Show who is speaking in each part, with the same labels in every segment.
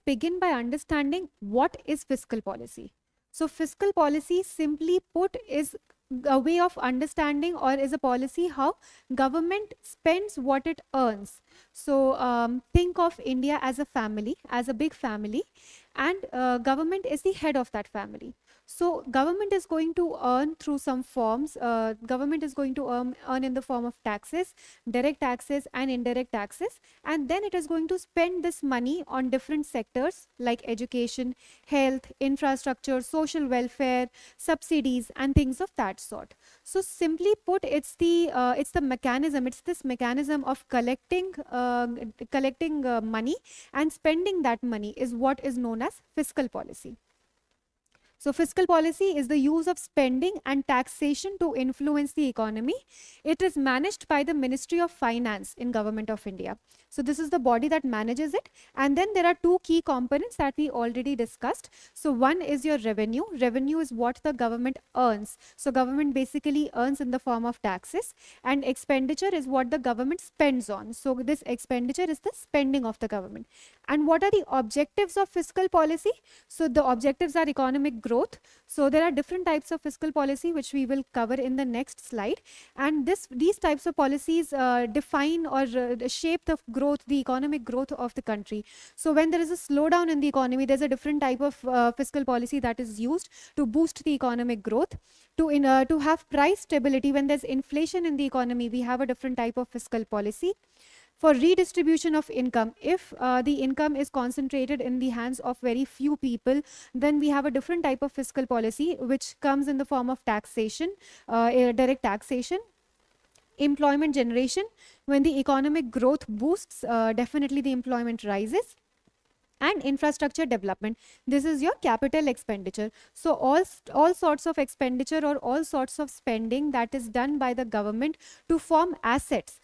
Speaker 1: begin by understanding what is fiscal policy. So fiscal policy, simply put, is a way of understanding, or is a policy how government spends what it earns. So think of India as a family, as a big family, and government is the head of that family. So government is going to earn through some forms. Government is going to earn in the form of taxes, direct taxes and indirect taxes, and then it is going to spend this money on different sectors like education, health, infrastructure, social welfare, subsidies, and things of that sort. So simply put, it's the mechanism. It's this mechanism of collecting money and spending that money is what is known as fiscal policy. So fiscal policy is the use of spending and taxation to influence the economy. It is managed by the Ministry of Finance in Government of India. So this is the body that manages it. And then there are two key components that we already discussed. So one is your revenue. Revenue is what the government earns. So government basically earns in the form of taxes, and expenditure is what the government spends on. So this expenditure is the spending of the government. And what are the objectives of fiscal policy? So the objectives are economic growth. So there are different types of fiscal policy which we will cover in the next slide. And these types of policies define or shape the growth, the economic growth of the country. So when there is a slowdown in the economy, there's a different type of fiscal policy that is used to boost the economic growth. To have price stability, when there's inflation in the economy, we have a different type of fiscal policy. For redistribution of income, if the income is concentrated in the hands of very few people, then we have a different type of fiscal policy which comes in the form of taxation, direct taxation. Employment generation, when the economic growth boosts, definitely the employment rises. And infrastructure development, this is your capital expenditure. So all sorts of expenditure or all sorts of spending that is done by the government to form assets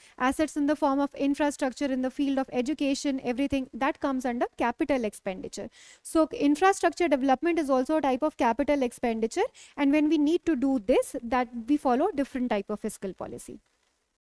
Speaker 1: in the form of infrastructure in the field of education, everything that comes under capital expenditure. So infrastructure development is also a type of capital expenditure, and when we need to do this, that we follow different type of fiscal policy.